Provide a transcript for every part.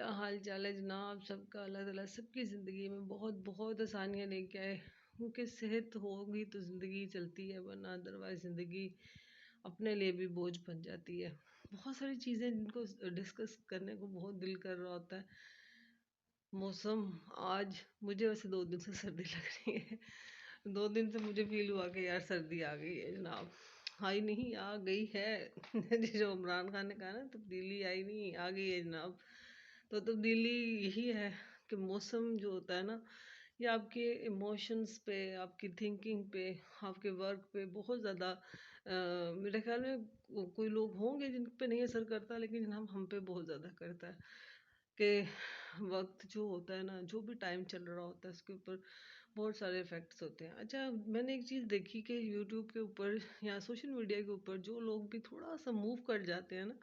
کیا حال چال ہے جناب سب کا؟ اللہ تعالیٰ سب کی زندگی میں بہت بہت آسانیاں لے کے آئے، کیونکہ صحت ہوگی تو زندگی چلتی ہے، ورنہ ادروائز زندگی اپنے لیے بھی بوجھ بن جاتی ہے۔ بہت ساری چیزیں جن کو ڈسکس کرنے کو بہت دل کر رہا ہوتا ہے۔ موسم آج مجھے ویسے 2 دن سے سردی لگ رہی ہے، 2 دن سے مجھے فیل ہوا کہ یار سردی آ گئی ہے جناب۔ آئی نہیں، آ گئی ہے جو عمران خان نے کہا نا، تبدیلی آئی نہیں، آ گئی ہے جناب۔ تو تبدیلی یہی ہے کہ موسم جو ہوتا ہے نا، یہ آپ کے ایموشنز پہ، آپ کی تھنکنگ پہ، آپ کے ورک پہ بہت زیادہ میرے خیال میں کوئی لوگ ہوں گے جن پہ نہیں اثر کرتا، لیکن جناب ہم پہ بہت زیادہ کرتا ہے کہ وقت جو ہوتا ہے نا، جو بھی ٹائم چل رہا ہوتا ہے اس کے اوپر بہت سارے افیکٹس ہوتے ہیں۔ اچھا، میں نے ایک چیز دیکھی کہ یوٹیوب کے اوپر یا سوشل میڈیا کے اوپر جو لوگ بھی تھوڑا سا موو کر جاتے ہیں نا،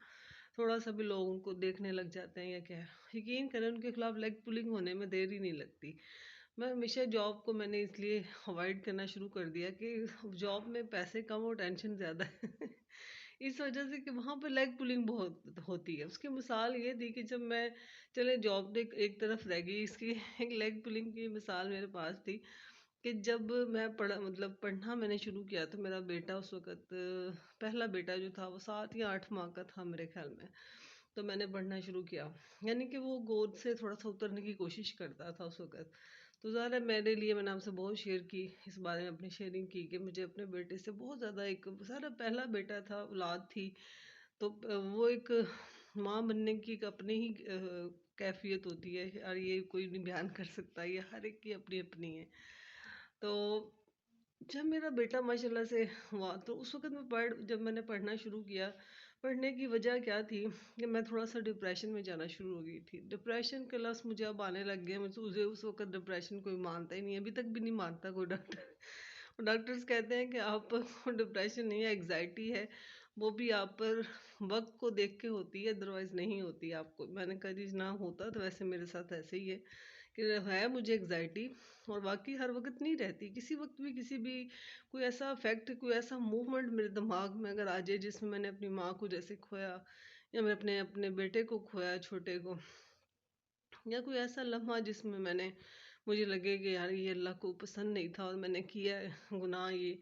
تھوڑا سا بھی لوگ ان کو دیکھنے لگ جاتے ہیں یا کیا ہے، یقین کریں ان کے خلاف لیگ پولنگ ہونے میں دیر ہی نہیں لگتی۔ میں ہمیشہ جاب کو میں نے اس لیے اوائڈ کرنا شروع کر دیا کہ جاب میں پیسے کم اور ٹینشن زیادہ ہے اس وجہ سے کہ وہاں پہ لیگ پولنگ بہت ہوتی ہے۔ اس کی مثال یہ تھی کہ جب میں، چلے جاب ایک طرف رہ گئی، اس کی ایک لیگ پولنگ کی مثال میرے پاس تھی کہ جب میں پڑھنا میں نے شروع کیا تو میرا بیٹا اس وقت، پہلا بیٹا جو تھا وہ 7 یا 8 ماہ کا تھا میرے خیال میں۔ تو میں نے پڑھنا شروع کیا، یعنی کہ وہ گود سے تھوڑا سا اترنے کی کوشش کرتا تھا اس وقت۔ تو ظاہر ہے میرے لیے، میں نے آپ سے بہت شیئر کی اس بارے میں، اپنی شیئرنگ کی کہ مجھے اپنے بیٹے سے بہت زیادہ، ایک سارا پہلا بیٹا تھا، اولاد تھی، تو وہ ایک ماں بننے کی ایک اپنی ہی کیفیت ہوتی ہے، اور یہ کوئی نہیں بیان کر سکتا، یہ ہر ایک کی اپنی اپنی ہے۔ تو جب میرا بیٹا ماشاءاللہ سے ہوا تو اس وقت جب میں نے پڑھنا شروع کیا، پڑھنے کی وجہ کیا تھی کہ میں تھوڑا سا ڈپریشن میں جانا شروع ہو گئی تھی۔ ڈپریشن کے لفظ مجھے اب آنے لگ گئے، مجھے اس وقت ڈپریشن کوئی مانتا ہی نہیں، ابھی تک بھی نہیں مانتا کوئی ڈاکٹر۔ ڈاکٹرز کہتے ہیں کہ آپ ڈپریشن نہیں ہے، ایگزائٹی ہے، وہ بھی آپ پر وقت کو دیکھ کے ہوتی ہے، ادروائز نہیں ہوتی آپ کو۔ میں نے کہا جی نہ ہوتا تو ویسے میرے ساتھ ایسے ہی ہے کہ ہے مجھے ایگزائٹی، اور باقی ہر وقت نہیں رہتی، کسی وقت بھی کسی بھی کوئی ایسا فیکٹ، کوئی ایسا موومنٹ میرے دماغ میں اگر آ جائے جس میں نے اپنی ماں کو جیسے کھویا، یا میں اپنے بیٹے کو کھویا چھوٹے کو، یا کوئی ایسا لمحہ جس میں مجھے لگے کہ یار یہ اللہ کو پسند نہیں تھا اور میں نے کیا ہے گناہ یہ،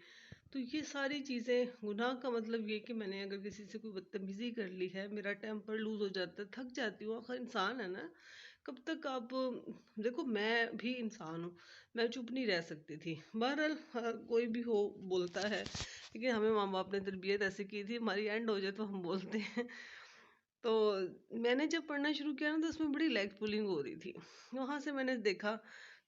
تو یہ ساری چیزیں، گناہ کا مطلب یہ کہ میں نے اگر کسی سے کوئی بدتمیزی کر لی ہے، میرا ٹیمپر لوز ہو جاتا ہے، تھک جاتی ہوں، آخر انسان ہے نا، کب تک آپ، دیکھو میں بھی انسان ہوں، میں چپ نہیں رہ سکتی تھی۔ بہرحال کوئی بھی ہو بولتا ہے، لیکن ہمیں ماں باپ نے تربیت ایسے کی تھی، ہماری اینڈ ہو جائے تو ہم بولتے ہیں۔ تو میں نے جب پڑھنا شروع کیا نا تو اس میں بڑی لیگ پولنگ ہو رہی تھی، وہاں سے میں نے دیکھا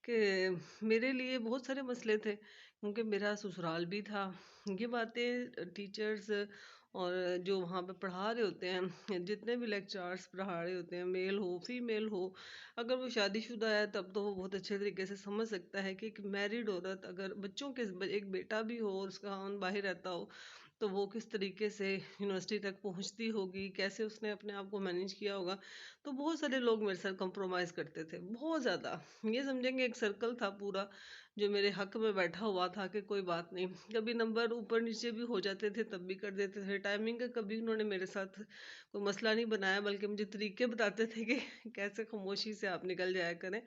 کہ میرے لیے بہت سارے مسئلے تھے، کیونکہ میرا سسرال بھی تھا۔ یہ باتیں ٹیچرز اور جو وہاں پہ پڑھا رہے ہوتے ہیں، جتنے بھی لیکچرارز پڑھا رہے ہوتے ہیں، میل ہو فیمیل ہو، اگر وہ شادی شدہ ہے تب تو وہ بہت اچھے طریقے سے سمجھ سکتا ہے کہ ایک میریڈ عورت اگر بچوں کے ایک بیٹا بھی ہو اور اس کا خاوند باہر رہتا ہو تو وہ کس طریقے سے یونیورسٹی تک پہنچتی ہوگی، کیسے اس نے اپنے آپ کو مینیج کیا ہوگا۔ تو بہت سارے لوگ میرے ساتھ کمپرومائز کرتے تھے، بہت زیادہ، یہ سمجھیں گے ایک سرکل تھا پورا جو میرے حق میں بیٹھا ہوا تھا کہ کوئی بات نہیں، کبھی نمبر اوپر نیچے بھی ہو جاتے تھے تب بھی کر دیتے تھے، ٹائمنگ کا کبھی انہوں نے میرے ساتھ کوئی مسئلہ نہیں بنایا، بلکہ مجھے طریقے بتاتے تھے کہ کیسے خاموشی سے آپ نکل جایا کریں۔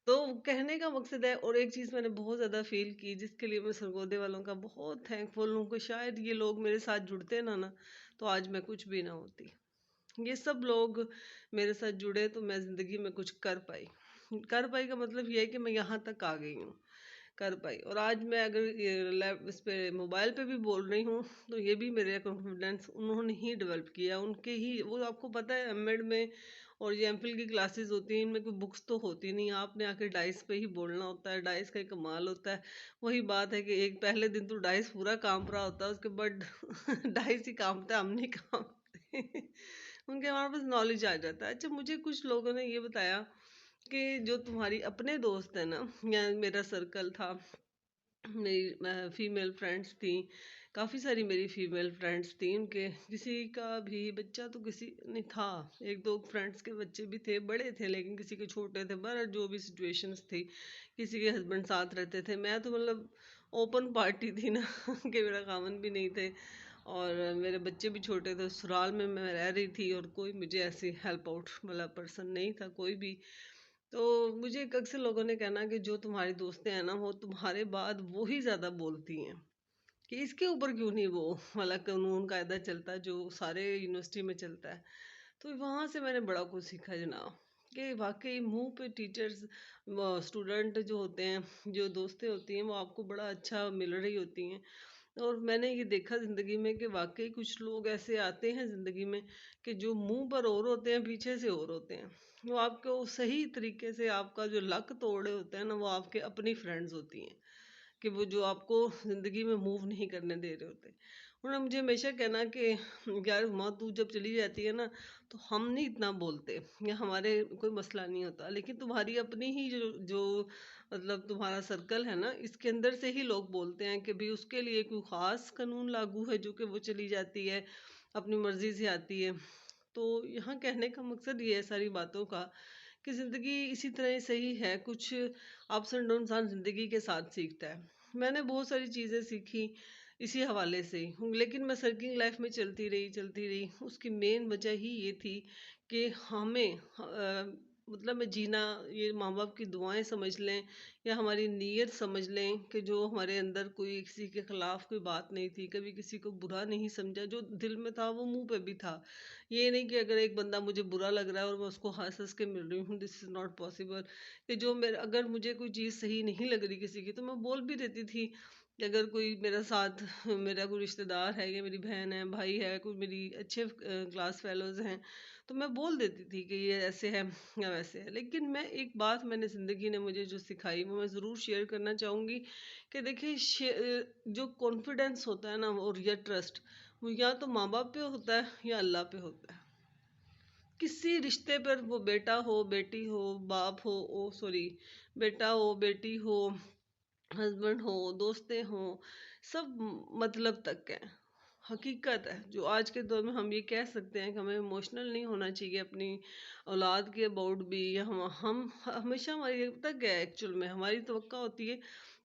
تو کہنے کا مقصد ہے، اور ایک چیز میں نے بہت زیادہ فیل کی جس کے لیے میں سرگودے والوں کا بہت تھینک فل ہوں کہ شاید یہ لوگ میرے ساتھ جڑتے نا تو آج میں کچھ بھی نہ ہوتی۔ یہ سب لوگ میرے ساتھ جڑے تو میں زندگی میں کچھ کر پائی۔ کر پائی کا مطلب یہ ہے کہ میں یہاں تک آ گئی ہوں، کر پائی۔ اور آج میں اگر اس پہ موبائل پہ بھی بول رہی ہوں تو یہ بھی میرے کانفیڈنس انہوں نے ہی ڈیولپ کیا، ان کے ہی، وہ آپ کو پتہ ہے ایم ایڈ میں اور یہ ایم فل کی کلاسز ہوتی ہیں، ان میں کوئی بکس تو ہوتی نہیں، آپ نے آ کے ڈائس پہ ہی بولنا ہوتا ہے، ڈائس کا ایک کمال ہوتا ہے۔ وہی بات ہے کہ ایک پہلے دن تو ڈائس پورا کانپ رہا ہوتا ہے، اس کے بعد ڈائس ہی کانپتا ہے، ہم نہیں کانپتے ان کے ہمارے پاس نالج آ جاتا ہے۔ اچھا، مجھے کچھ لوگوں نے یہ بتایا کہ جو تمہاری اپنے دوست ہیں نا، یا میرا سرکل تھا، میری فیمیل فرینڈس تھیں، کافی ساری میری فیمیل فرینڈس تھیں، ان کے کسی کا بھی بچہ تو کسی نہیں تھا، 1-2 فرینڈس کے بچے بھی تھے، بڑے تھے لیکن کسی کے چھوٹے تھے، بہرحال جو بھی سچویشنز تھی، کسی کے ہسبینڈ ساتھ رہتے تھے، میں تو مطلب اوپن پارٹی تھی نا کہ میرا خاوند بھی نہیں تھے، اور میرے بچے بھی چھوٹے تھے، سسرال میں میں رہ رہی تھی اور کوئی مجھے ایسی ہیلپ آؤٹ والا پرسن نہیں تھا کوئی بھی. تو مجھے اکثر لوگوں نے کہنا کہ جو تمہاری دوستیں ہیں نا وہ تمہارے بعد وہی زیادہ بولتی ہیں، کہ اس کے اوپر کیوں نہیں وہ والا قانون قاعدہ چلتا جو سارے یونیورسٹی میں چلتا ہے. تو وہاں سے میں نے بڑا کچھ سیکھا جناب، کہ واقعی منہ پہ ٹیچرز اسٹوڈنٹ جو ہوتے ہیں، جو دوستیں ہوتی ہیں، وہ آپ کو بڑا اچھا مل رہی ہوتی ہیں. اور میں نے یہ دیکھا زندگی میں کہ واقعی کچھ لوگ ایسے آتے ہیں زندگی میں کہ جو منہ پر اور ہوتے ہیں پیچھے سے اور ہوتے ہیں. وہ آپ کو صحیح طریقے سے آپ کا جو لک توڑے ہوتے ہیں نا، وہ آپ کے اپنی فرینڈز ہوتی ہیں، کہ وہ جو آپ کو زندگی میں موو نہیں کرنے دے رہے ہوتے. انہوں نے مجھے ہمیشہ کہنا کہ یار ماں تو جب چلی جاتی ہے نا تو ہم نہیں اتنا بولتے یا ہمارے کوئی مسئلہ نہیں ہوتا، لیکن تمہاری اپنی ہی جو مطلب تمہارا سرکل ہے نا، اس کے اندر سے ہی لوگ بولتے ہیں کہ بھی اس کے لیے کوئی خاص قانون لاگو ہے جو کہ وہ چلی جاتی ہے اپنی مرضی سے آتی ہے. تو یہاں کہنے کا مقصد یہ ہے ساری باتوں کا کہ زندگی اسی طرح ہی صحیح ہے، کچھ اپس اینڈ ڈاؤن انسان زندگی کے ساتھ سیکھتا ہے. میں نے بہت ساری چیزیں سیکھی اسی حوالے سے، لیکن میں سرکنگ لائف میں چلتی رہی. اس کی مین وجہ ہی یہ تھی کہ ہمیں مطلب میں جینا، یہ ماں باپ کی دعائیں سمجھ لیں یا ہماری نیت سمجھ لیں کہ جو ہمارے اندر کوئی کسی کے خلاف کوئی بات نہیں تھی، کبھی کسی کو برا نہیں سمجھا، جو دل میں تھا وہ منہ پہ بھی تھا. یہ نہیں کہ اگر ایک بندہ مجھے برا لگ رہا ہے اور میں اس کو ہنس ہنس کے مل رہی ہوں، دس از ناٹ پاسبل. کہ جو اگر مجھے کوئی چیز صحیح نہیں لگ رہی کسی کی تو میں بول بھی دیتی تھی. کہ اگر کوئی میرا ساتھ میرا کوئی رشتہ دار ہے یا میری بہن ہے، بھائی ہے، کوئی میری اچھے کلاس فیلوز ہیں، تو میں بول دیتی تھی کہ یہ ایسے ہے یا ویسے ہے. لیکن میں ایک بات میں نے زندگی نے مجھے جو سکھائی وہ میں ضرور شیئر کرنا چاہوں گی کہ دیکھیں جو کانفیڈنس ہوتا ہے نا اور یا ٹرسٹ، وہ یا تو ماں باپ پہ ہوتا ہے یا اللہ پہ ہوتا ہے. کسی رشتے پر، وہ بیٹا ہو، بیٹی ہو، باپ ہو، بیٹا ہو، بیٹی ہو، ہسبینڈ ہو، دوستیں ہوں، سب مطلب تک ہے. حقیقت ہے جو آج کے دور میں ہم یہ کہہ سکتے ہیں کہ ہمیں ایموشنل نہیں ہونا چاہیے اپنی اولاد کے اباؤٹ بھی، یا ہم ہمیشہ ہماری تک ہے ایکچول میں ہماری توقع ہوتی ہے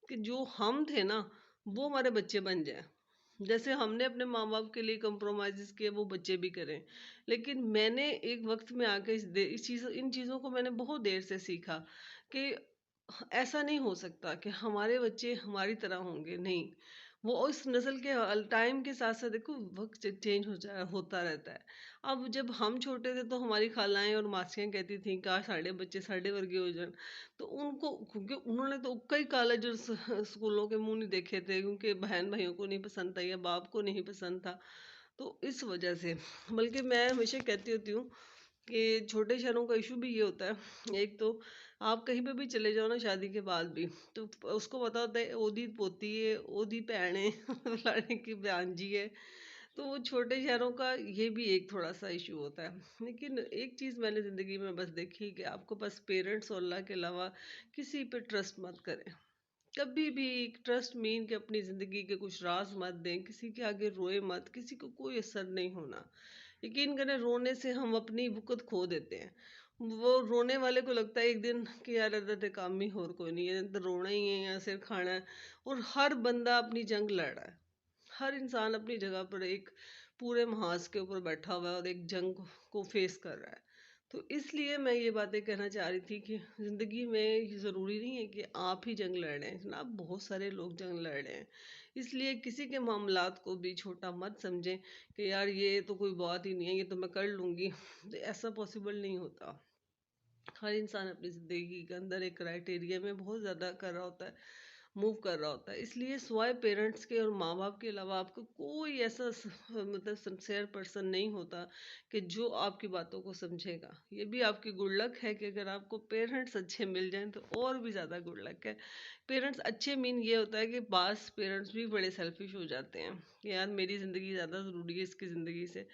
کہ جو ہم تھے نا وہ ہمارے بچے بن جائیں. جیسے ہم نے اپنے ماں باپ کے لیے کمپرومائزز کیے وہ بچے بھی کریں. لیکن میں نے ایک وقت میں آ کے ان چیزوں کو میں نے بہت دیر سے سیکھا کہ ایسا نہیں ہو سکتا کہ ہمارے بچے ہماری طرح ہوں گے. نہیں، وہ اس نسل کے ٹائم کے ساتھ ساتھ دیکھو وقت چینج ہوتا رہتا ہے. اب جب ہم چھوٹے تھے تو ہماری خالائیں اور ماسیاں کہتی تھیں کاش ساڑھے بچے ساڑھے ورگے ہو جائیں. تو ان کو کیونکہ انہوں نے تو کئی کالج اور اسکولوں کے منہ نہیں دیکھے تھے، کیونکہ بہن بھائیوں کو نہیں پسند تھا یا باپ کو نہیں پسند تھا. تو اس وجہ سے بلکہ میں ہمیشہ کہتی ہوتی ہوں کہ چھوٹے شہروں کا ایشو بھی یہ ہوتا ہے. ایک تو آپ کہیں پہ بھی چلے جاؤ نا شادی کے بعد بھی تو اس کو پتا ہوتا ہے اودی پوتی ہے، اودی بھੈਣ ہے، فلانے کی بھانجی ہے. تو وہ چھوٹے شہروں کا یہ بھی ایک تھوڑا سا ایشو ہوتا ہے. لیکن ایک چیز میں نے زندگی میں بس دیکھی کہ آپ کو بس پیرنٹس اور اللہ کے علاوہ کسی پہ ٹرسٹ مت کریں. کبھی بھی ٹرسٹ مین کہ اپنی زندگی کے کچھ راز مت دیں، کسی کے آگے روئے مت، کسی کو کوئی اثر نہیں ہونا. یقین کریں رونے سے ہم اپنی وقت کھو دیتے ہیں. وہ رونے والے کو لگتا ہے ایک دن کہ یار ادھر کام ہی اور کوئی نہیں ہے، ادھر رونا ہی ہے یا صرف کھانا ہے. اور ہر بندہ اپنی جنگ لڑ رہا ہے، ہر انسان اپنی جگہ پر ایک پورے محاذ کے اوپر بیٹھا ہوا ہے اور ایک جنگ کو فیس کر رہا ہے. تو اس لیے میں یہ باتیں کہنا چاہ رہی تھی کہ زندگی میں یہ ضروری نہیں ہے کہ آپ ہی جنگ لڑ رہے ہیں جناب، بہت سارے لوگ جنگ لڑ رہے ہیں. اس لیے کسی کے معاملات کو بھی چھوٹا مت سمجھیں کہ یار یہ تو کوئی بات ہی نہیں ہے، یہ تو میں کر لوں گی. ایسا پاسبل نہیں ہوتا. ہر انسان اپنی زندگی کے اندر ایک کرائٹیریا میں بہت زیادہ کر رہا ہوتا ہے، موو کر رہا ہوتا ہے. اس لیے سوائے پیرنٹس کے اور ماں باپ کے علاوہ آپ کو کوئی ایسا مطلب سنسیئر پرسن نہیں ہوتا کہ جو آپ کی باتوں کو سمجھے گا. یہ بھی آپ کی گڈ لک ہے کہ اگر آپ کو پیرنٹس اچھے مل جائیں تو اور بھی زیادہ گڈ لک ہے. پیرنٹس اچھے مین یہ ہوتا ہے کہ بعض پیرنٹس بھی بڑے سیلفش ہو جاتے ہیں کہ یار میری زندگی زیادہ ضروری ہے اس کی زندگی سے،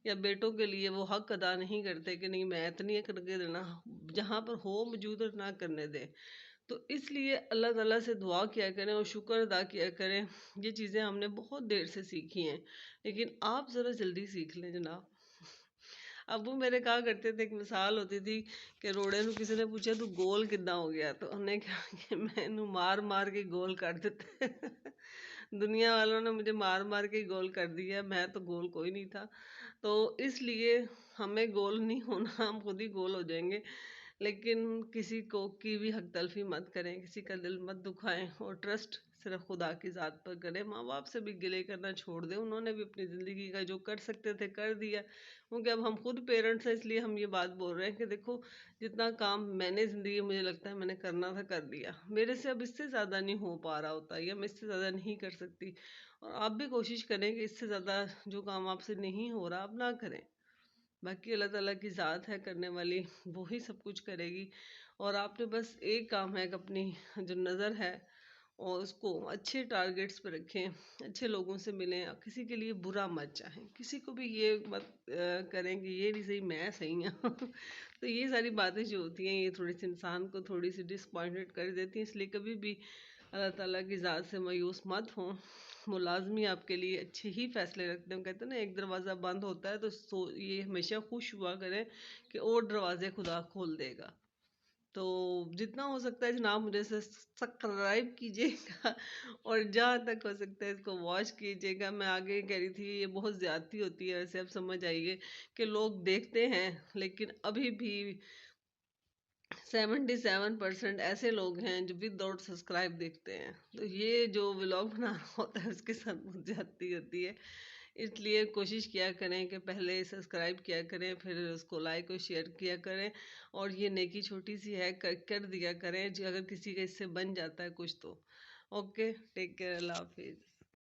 یا بیٹوں کے لیے وہ حق ادا نہیں کرتے کہ نہیں میں اتنی کر کے دینا، جہاں پر ہو موجود اور نہ کرنے دے. تو اس لیے اللہ تعالیٰ سے دعا کیا کریں اور شکر ادا کیا کریں. یہ چیزیں ہم نے بہت دیر سے سیکھی ہیں، لیکن آپ ذرا جلدی سیکھ لیں جناب. ابو میرے کہا کرتے تھے، ایک مثال ہوتی تھی کہ روڑے نو کسی نے پوچھا تو گول کداں ہو گیا، تو ہم نے کہا کہ میں مار مار کے گول کر دیتے. دنیا والوں نے مجھے مار مار کے گول کر دیا، میں تو گول کوئی نہیں تھا۔ تو اس لیے ہمیں گول نہیں ہونا، ہم خود ہی گول ہو جائیں گے۔ لیکن کسی کو کی بھی حق تلفی مت کریں، کسی کا دل مت دکھائیں، اور ٹرسٹ صرف خدا کی ذات پر کریں۔ ماں باپ سے بھی گلے کرنا چھوڑ دیں، انہوں نے بھی اپنی زندگی کا جو کر سکتے تھے کر دیا۔ کیونکہ اب ہم خود پیرنٹس ہیں، اس لیے ہم یہ بات بول رہے ہیں کہ دیکھو جتنا کام میں نے زندگی مجھے لگتا ہے میں نے کرنا تھا کر دیا، میرے سے اب اس سے زیادہ نہیں ہو پا رہا ہوتا، یا میں اس سے زیادہ نہیں کر سکتی۔ اور آپ بھی کوشش کریں کہ اس سے زیادہ جو کام آپ سے نہیں ہو رہا آپ نہ کریں۔ باقی اللہ تعالیٰ کی ذات ہے کرنے والی، وہی سب کچھ کرے گی۔ اور آپ نے بس ایک کام ہے کہ اپنی جو نظر ہے اور اس کو اچھے ٹارگیٹس پہ رکھیں، اچھے لوگوں سے ملیں، کسی کے لیے برا مت چاہیں، کسی کو بھی یہ مت کریں کہ یہ نہیں صحیح میں صحیح ہوں۔ تو یہ ساری باتیں جو ہوتی ہیں یہ تھوڑی سی انسان کو تھوڑی سی ڈسپوائنٹڈ کر دیتی ہیں، اس لیے کبھی بھی اللہ تعالیٰ کی ذات سے مایوس مت ہوں۔ ملازمی آپ کے لیے اچھے ہی فیصلے رکھتے ہیں، کہتے ہیں نا ایک دروازہ بند ہوتا ہے تو یہ ہمیشہ خوش ہوا کریں کہ اور دروازے خدا کھول دے گا۔ تو جتنا ہو سکتا ہے جناب مجھے سبسکرائب کیجیے گا، اور جہاں تک ہو سکتا ہے اس کو واچ کیجیے گا۔ میں آگے کہہ رہی تھی یہ بہت زیادتی ہوتی ہے، ویسے اب سمجھ آئیے کہ لوگ دیکھتے ہیں لیکن ابھی بھی 77% ایسے لوگ ہیں جو وداؤٹ سبسکرائب دیکھتے ہیں۔ تو یہ جو ولاگ بنانا ہوتا ہے اس کے ساتھ بہت زیادتی ہوتی ہے، اس لیے کوشش کیا کریں کہ پہلے سبسکرائب کیا کریں، پھر اس کو لائک اور شیئر کیا کریں، اور یہ نیکی چھوٹی سی ہے کر دیا کریں، جو اگر کسی کا اس سے بن جاتا ہے کچھ تو۔ اوکے، ٹیک کیئر، اللہ حافظ۔